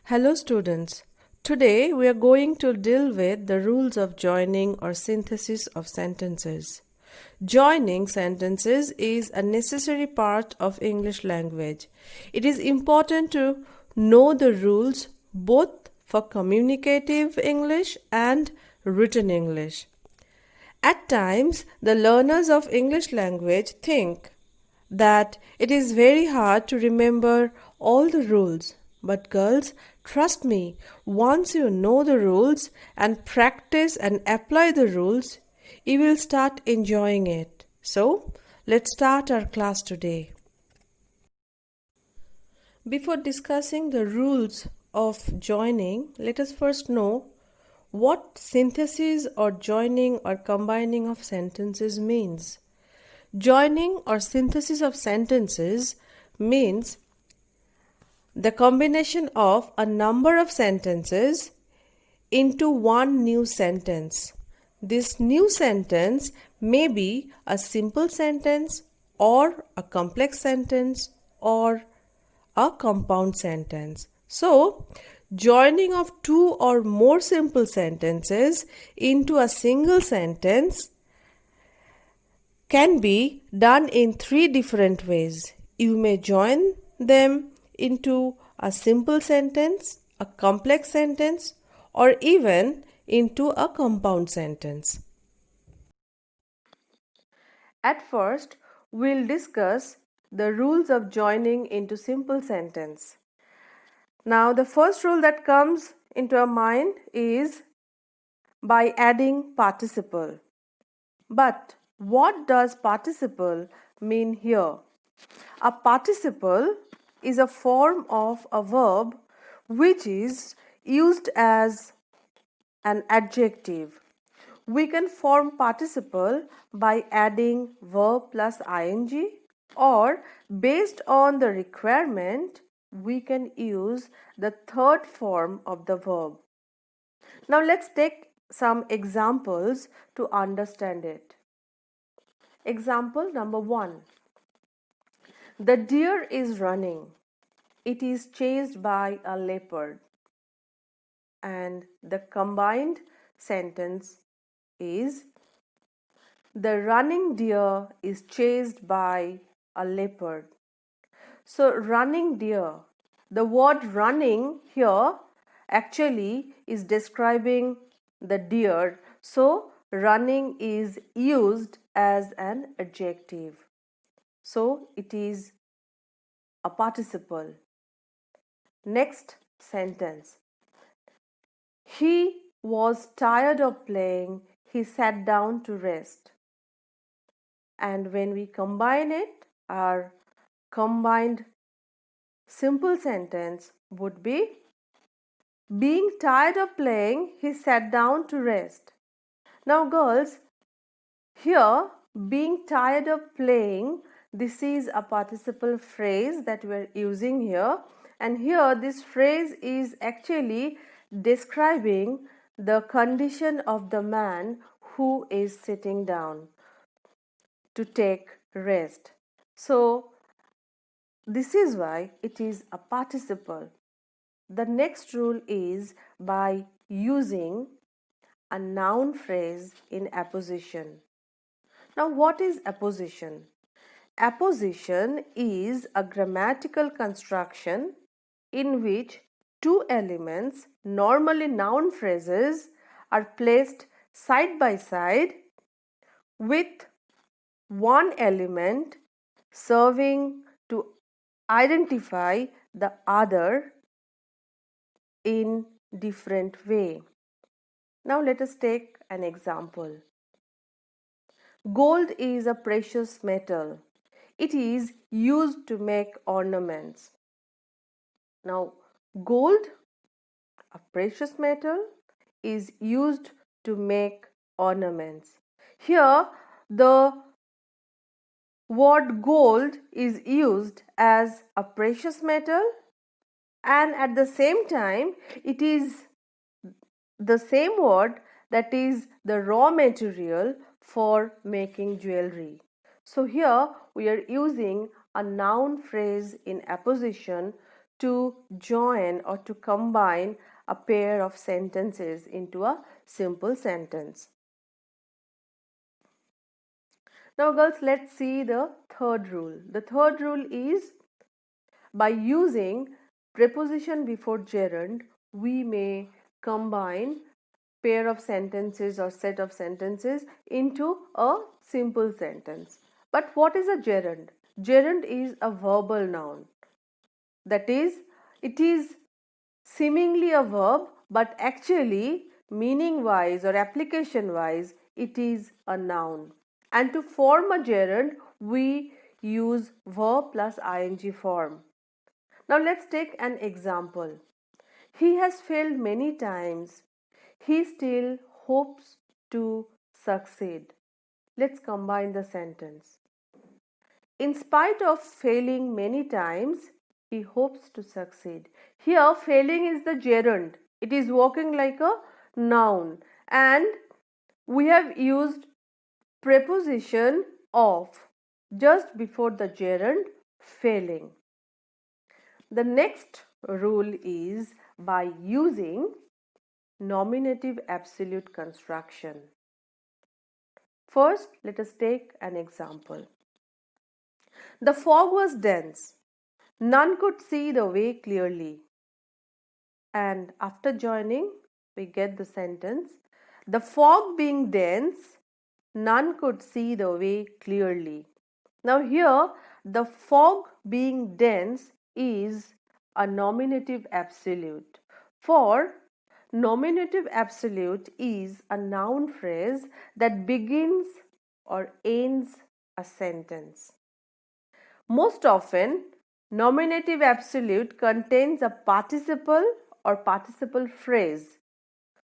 Hello students. Today we are going to deal with the rules of joining or synthesis of sentences. Joining sentences is a necessary part of English language. It is important to know the rules both for communicative English and written English. At times, the learners of English language think that it is very hard to remember all the rules. But girls, trust me, once you know the rules and practice and apply the rules, you will start enjoying it. So, let's start our class today. Before discussing the rules of joining, let us first know what synthesis or joining or combining of sentences means. Joining or synthesis of sentences means the combination of a number of sentences into one new sentence. This new sentence may be a simple sentence or a complex sentence or a compound sentence. So, joining of two or more simple sentences into a single sentence can be done in three different ways. You may join them into a simple sentence, a complex sentence, or even into a compound sentence. At first, we'll discuss the rules of joining into simple sentence. Now, the first rule that comes into our mind is by adding participle. But what does participle mean here? A participle is a form of a verb which is used as an adjective. We can form participle by adding verb plus ing, or based on the requirement, we can use the third form of the verb. Now let's take some examples to understand it. Example number 1. The deer is running. It is chased by a leopard. And the combined sentence is the running deer is chased by a leopard. So running deer, the word running here actually is describing the deer. So running is used as an adjective. So it is a participle. Next sentence. He was tired of playing. He sat down to rest. And when we combine it, our combined simple sentence would be being tired of playing, he sat down to rest. Now girls, here being tired of playing, this is a participle phrase that we are using here, and here this phrase is actually describing the condition of the man who is sitting down to take rest. So this is why it is a participle. The next rule is by using a noun phrase in apposition. Now what is apposition? Apposition is a grammatical construction in which two elements, normally noun phrases, are placed side by side with one element serving to identify the other in different way. Now let us take an example. Gold is a precious metal. It is used to make ornaments. Now, gold, a precious metal, is used to make ornaments. Here, the word gold is used as a precious metal, and at the same time, it is the same word that is the raw material for making jewelry. So here we are using a noun phrase in apposition to join or to combine a pair of sentences into a simple sentence. Now girls, let's see the third rule. The third rule is by using preposition before gerund, we may combine pair of sentences or set of sentences into a simple sentence. But what is a gerund? Gerund is a verbal noun. That is, it is seemingly a verb, but actually meaning wise or application wise it is a noun. And to form a gerund we use verb plus ing form. Now let's take an example. He has failed many times. He still hopes to succeed. Let's combine the sentence. In spite of failing many times, he hopes to succeed. Here, failing is the gerund. It is working like a noun, and we have used preposition of just before the gerund failing. The next rule is by using nominative absolute construction. First, let us take an example. The fog was dense. None could see the way clearly. And after joining, we get the sentence, the fog being dense, none could see the way clearly. Now here, the fog being dense is a nominative absolute. For nominative absolute is a noun phrase that begins or ends a sentence. Most often, nominative absolute contains a participle or participle phrase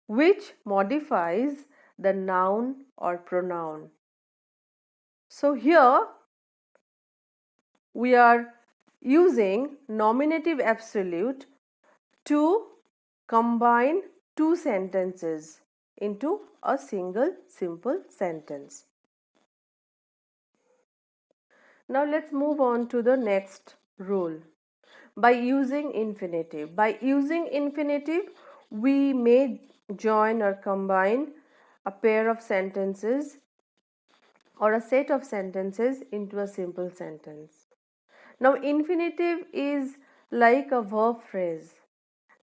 which modifies the noun or pronoun. So here we are using nominative absolute to combine two sentences into a single simple sentence. Now let's move on to the next rule. By using infinitive. By using infinitive, we may join or combine a pair of sentences or a set of sentences into a simple sentence. Now, infinitive is like a verb phrase,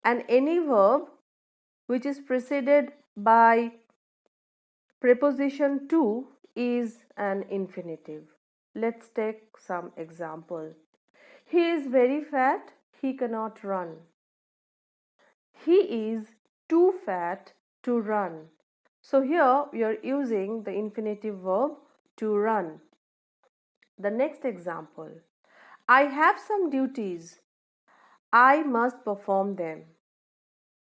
and any verb which is preceded by preposition to is an infinitive. Let's take some example. He is very fat, he cannot run. He is too fat to run. So here we are using the infinitive verb to run. The next example. I have some duties. I must perform them.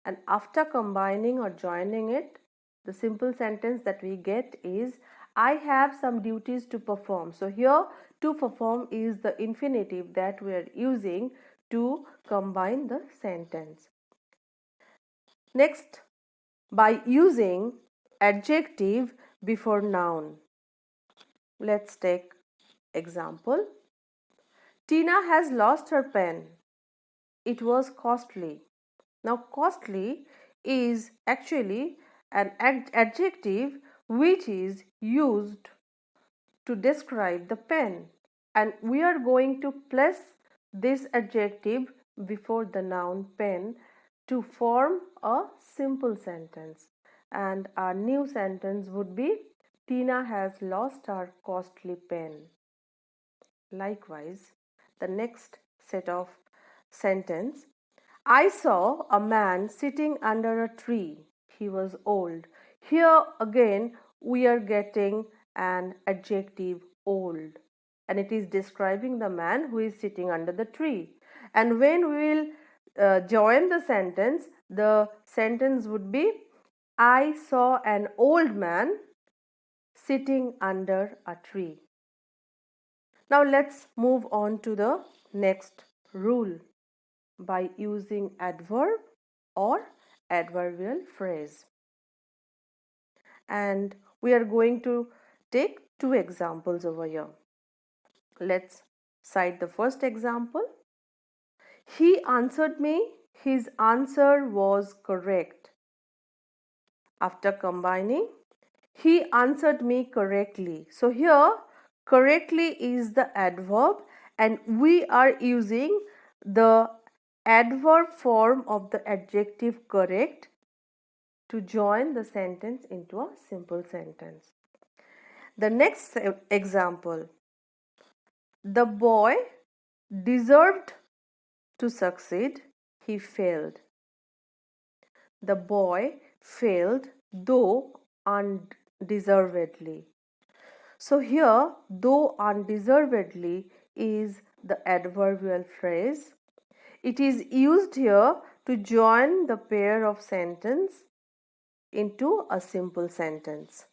And after combining or joining it, the simple sentence that we get is I have some duties to perform. So here to perform is the infinitive that we are using to combine the sentence. Next, by using adjective before noun. Let's take example. Tina has lost her pen. It was costly. Now costly is actually an adjective which is used to describe the pen, and we are going to place this adjective before the noun pen to form a simple sentence, and our new sentence would be Tina has lost her costly pen. Likewise, the next set of sentence, I saw a man sitting under a tree. He was old. Here again we are getting an adjective old, and it is describing the man who is sitting under the tree. And when we will join the sentence would be I saw an old man sitting under a tree. Now let's move on to the next rule by using adverb or adverbial phrase. And we are going to take two examples over here. Let's cite the first example. He answered me. His answer was correct. After combining, he answered me correctly. So here correctly is the adverb and we are using the adverb form of the adjective correct to join the sentence into a simple sentence. The next example, the boy deserved to succeed, he failed. The boy failed though undeservedly. So here, though undeservedly is the adverbial phrase. It is used here to join the pair of sentence into a simple sentence.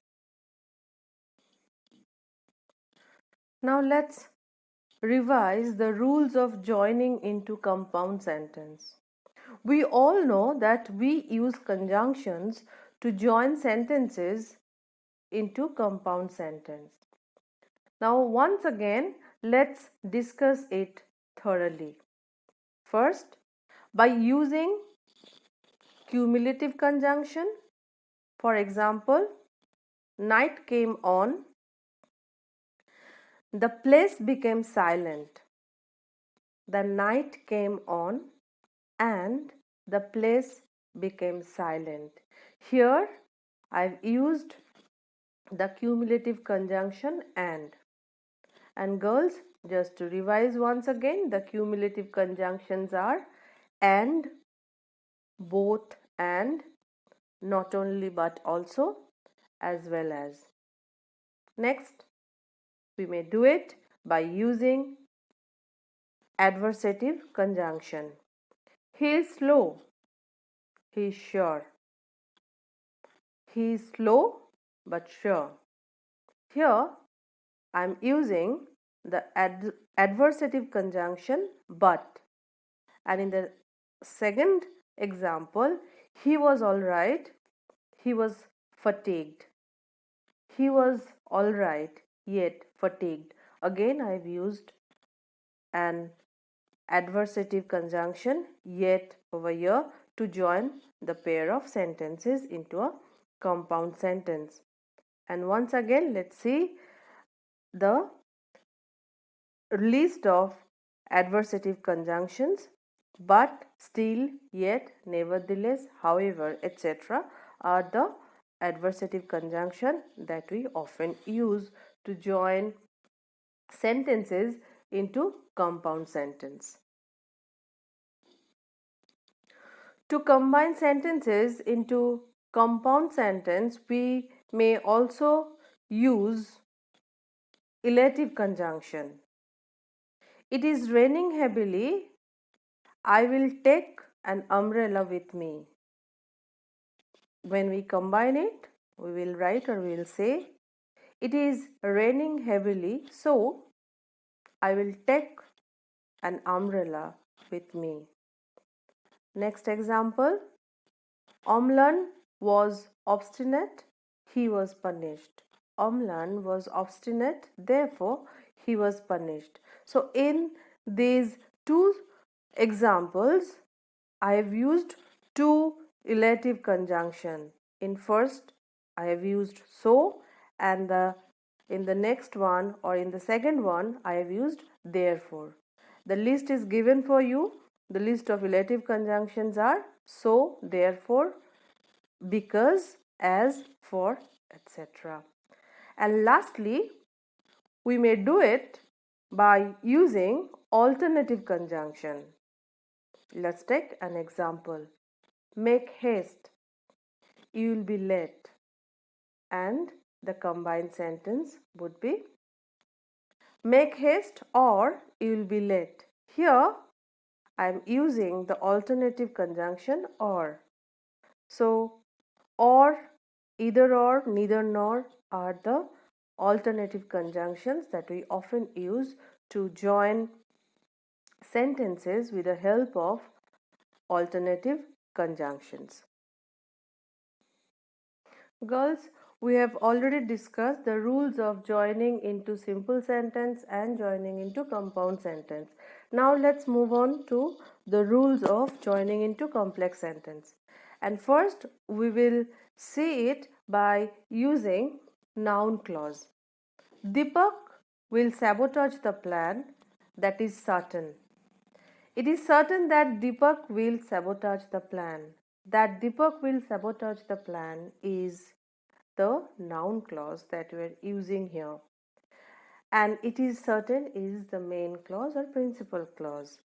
Now let's revise the rules of joining into compound sentence. We all know that we use conjunctions to join sentences into compound sentence. Now once again, let's discuss it thoroughly. First, by using cumulative conjunction, for example, night came on, the place became silent. The night came on and the place became silent. Here I've used the cumulative conjunction and. And girls, just to revise once again, the cumulative conjunctions are and, both and, not only but also, as well as. Next, we may do it by using adversative conjunction. He is slow, he is sure. He is slow but sure. Here I am using the adversative conjunction but, and in the second example, he was alright, he was fatigued. He was alright yet fatigued. Again I have used an adversative conjunction yet over here to join the pair of sentences into a compound sentence. And once again, let's see the list of adversative conjunctions: but, still, yet, nevertheless, however, etc. are the adversative conjunction that we often use to join sentences into compound sentence. To combine sentences into compound sentence, we may also use elective conjunction. It is raining heavily. I will take an umbrella with me. When we combine it, we will write or we will say, it is raining heavily, so I will take an umbrella with me. Next example, Omlan was obstinate, he was punished. Omlan was obstinate, therefore he was punished. So in these two examples, I have used two relative conjunction. In first, I have used so, and in the next one or in the second one, I have used therefore. The list is given for you. The list of relative conjunctions are so, therefore, because, as, for, etc. And lastly, we may do it by using alternative conjunction. Let's take an example. Make haste, you will be late. And the combined sentence would be make haste or you will be late. Here I am using the alternative conjunction or. So or, either or, neither nor are the alternative conjunctions that we often use to join sentences with the help of alternative conjunctions. Girls, we have already discussed the rules of joining into simple sentence and joining into compound sentence. Now let's move on to the rules of joining into complex sentence. And first we will see it by using noun clause. Deepak will sabotage the plan, that is certain. It is certain that Deepak will sabotage the plan. That Deepak will sabotage the plan is the noun clause that we are using here. And it is certain is the main clause or principal clause.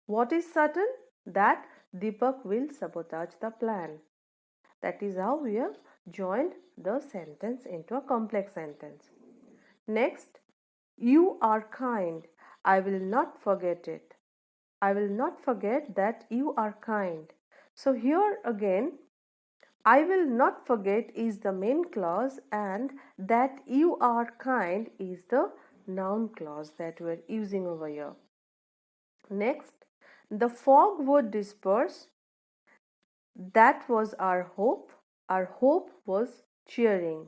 What is certain? That Deepak will sabotage the plan. That is how we have joined the sentence into a complex sentence. Next, you are kind. I will not forget it. I will not forget that you are kind. So here again, I will not forget is the main clause and that you are kind is the noun clause that we are using over here. Next, the fog would disperse. That was our hope. Our hope was cheering.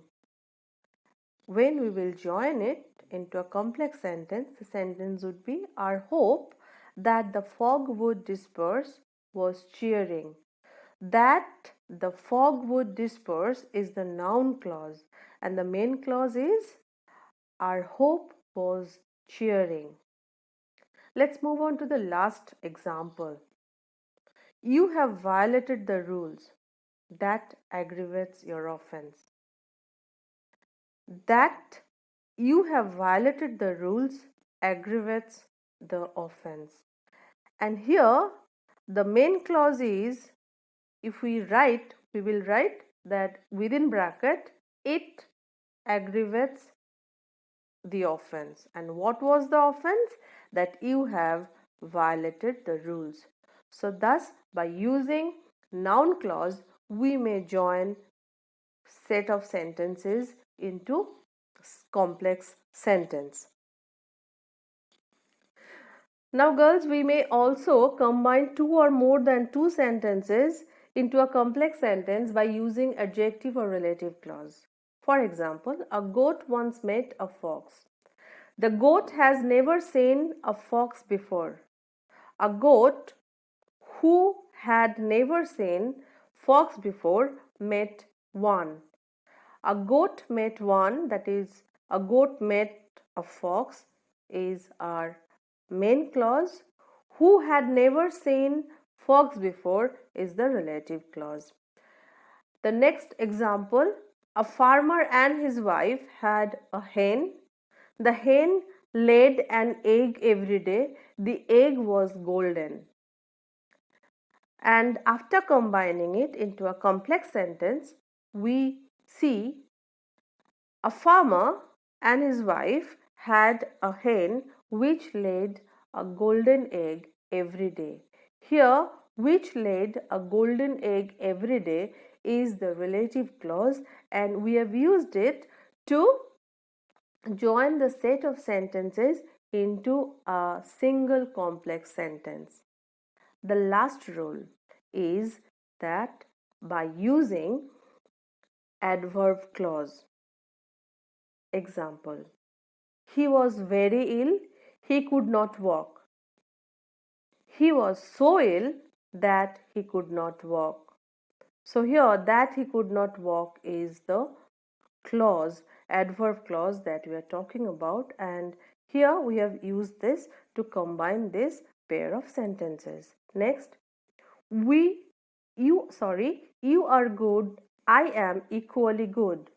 When we will join it into a complex sentence, the sentence would be our hope that the fog would disperse was cheering. That the fog would disperse is the noun clause and the main clause is our hope was cheering. Let's move on to the last example. You have violated the rules. That aggravates your offense. That you have violated the rules aggravates the offense. And here the main clause is, if we will write that within bracket it aggravates the offense. And what was the offense? That you have violated the rules. So thus by using noun clause we may join set of sentences into complex sentence. Now girls, we may also combine two or more than two sentences into a complex sentence by using adjective or relative clause. For example, a goat once met a fox. The goat has never seen a fox before. A goat who had never seen fox before met one. A goat met one, that is, a goat met a fox, is our main clause. Who had never seen fox before is the relative clause. The next example, a farmer and his wife had a hen. The hen laid an egg every day. The egg was golden. And after combining it into a complex sentence, we see a farmer and his wife had a hen which laid a golden egg every day. Here, which laid a golden egg every day is the relative clause, and we have used it to join the set of sentences into a single complex sentence. The last rule is that by using adverb clause. Example, he was very ill, he could not walk. He was so ill that he could not walk. So here that he could not walk is the clause, adverb clause that we are talking about, and here we have used this to combine this pair of sentences. Next, you are good, I am equally good.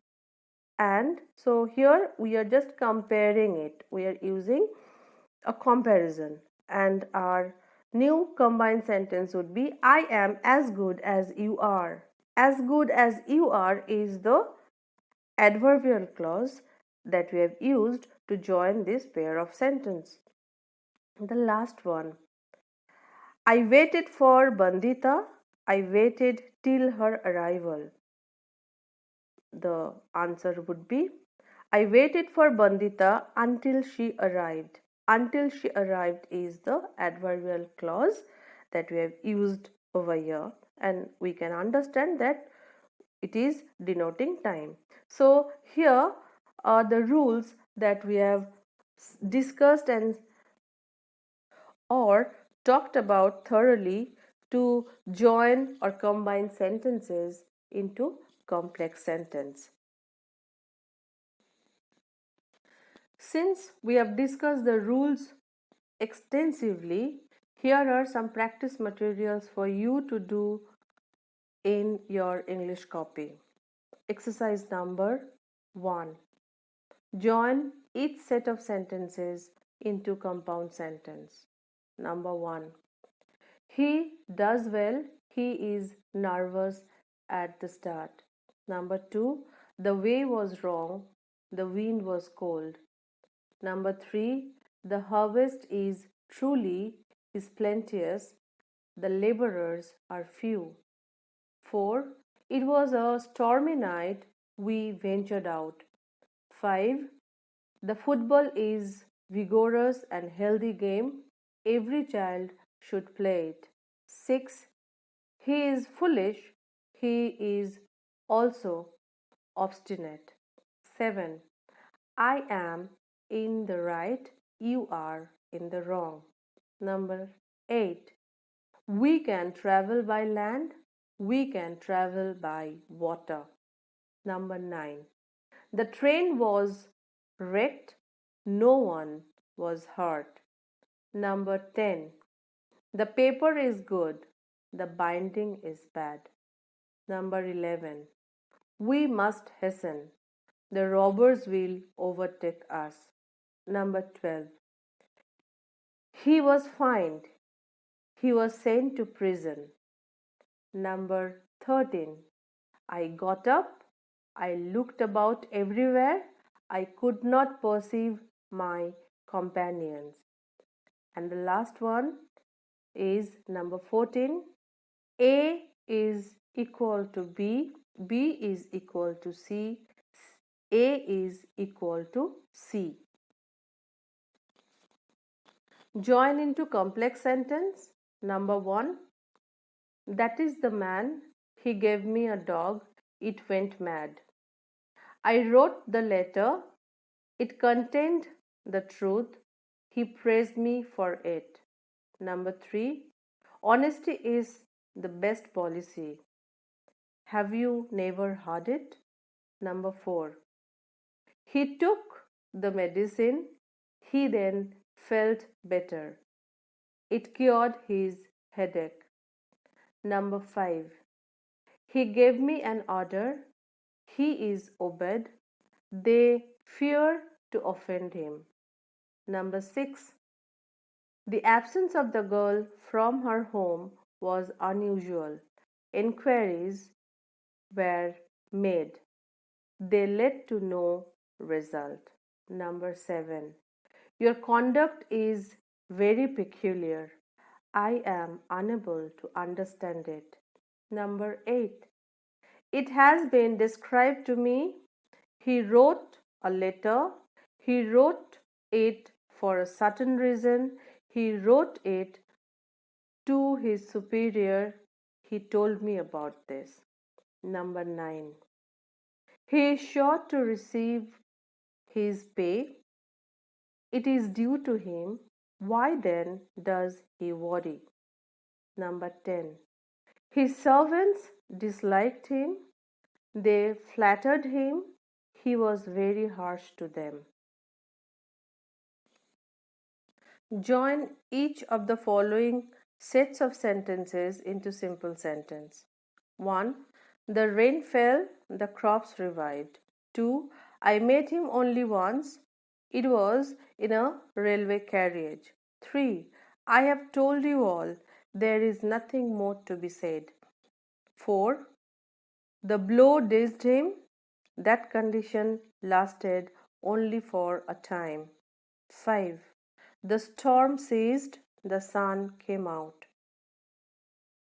And so here we are just comparing it. We are using a comparison, and our new combined sentence would be I am as good as you are. As good as you are is the adverbial clause that we have used to join this pair of sentence. The last one, I waited for Bandita. I waited till her arrival. The answer would be I waited for Bandita until she arrived. Until she arrived is the adverbial clause that we have used over here, and we can understand that it is denoting time. So here are the rules that we have discussed and or talked about thoroughly to join or combine sentences into complex sentence. Since we have discussed the rules extensively, here are some practice materials for you to do in your English copy. Exercise number 1. Join each set of sentences into compound sentence. Number 1. He does well. He is nervous at the start. Number 2. The way was wrong. The wind was cold. Number 3. The harvest is plenteous. The laborers are few. 4. It was a stormy night. We ventured out. 5. The football is vigorous and healthy game. Every child should play it. 6. He is foolish. He is also obstinate. 7. I am in the right. You are in the wrong. Number 8. We can travel by land. We can travel by water. Number 9. The train was wrecked. No one was hurt. Number 10. The paper is good. The binding is bad. Number 11. We must hasten. The robbers will overtake us. Number 12. He was fined. He was sent to prison. Number 13. I got up. I looked about everywhere. I could not perceive my companions. And the last one is number 14. A is equal to B. B is equal to C. A is equal to C. Join into complex sentence. Number 1. That is the man. He gave me a dog. It went mad. I wrote the letter. It contained the truth. He praised me for it. Number 3. Honesty is the best policy. Have you never heard it? Number 4. He took the medicine. He then felt better. It cured his headache. Number 5. He gave me an order. He is obeyed. They fear to offend him. Number 6. The absence of the girl from her home was unusual. Enquiries were made. They led to no result. Number 7. Your conduct is very peculiar. I am unable to understand it. Number 8. It has been described to me. He wrote a letter. He wrote it for a certain reason. He wrote it to his superior. He told me about this. Number 9. He is sure to receive his pay. It is due to him. Why then does he worry? Number 10. His servants disliked him. They flattered him. He was very harsh to them. Join each of the following sets of sentences into simple sentence. 1. The rain fell, the crops revived. 2. I met him only once. It was in a railway carriage. 3. I have told you all. There is nothing more to be said. 4. The blow dazed him. That condition lasted only for a time. 5. The storm ceased. The sun came out.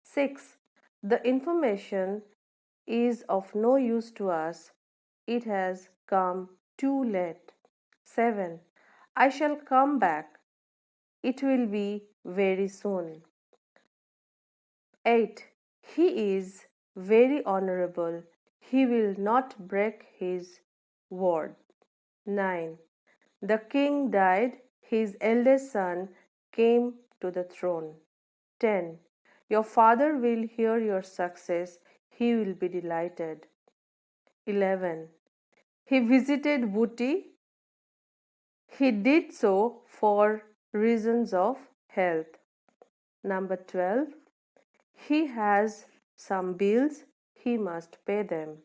6. The information is of no use to us. It has come too late. 7. I shall come back. It will be very soon. 8. He is very honorable. He will not break his word. 9. The king died. His eldest son came to the throne. 10. Your father will hear your success, he will be delighted. 11. He visited Bhuti. He did so for reasons of health. Number 12. He has some bills, he must pay them.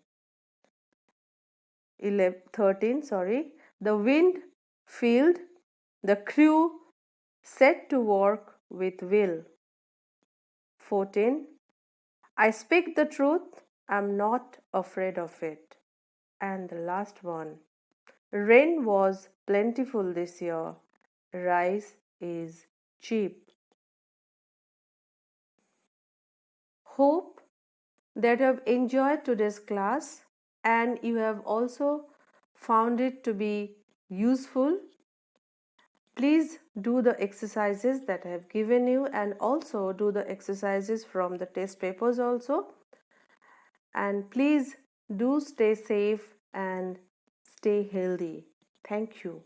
13. The wind filled, the crew set to work with will. 14. I speak the truth, I'm not afraid of it. And the last one. Rain was plentiful this year, rice is cheap. Hope that you have enjoyed today's class and you have also found it to be useful. Please do the exercises that I have given you and also do the exercises from the test papers also. And please do stay safe and stay healthy. Thank you.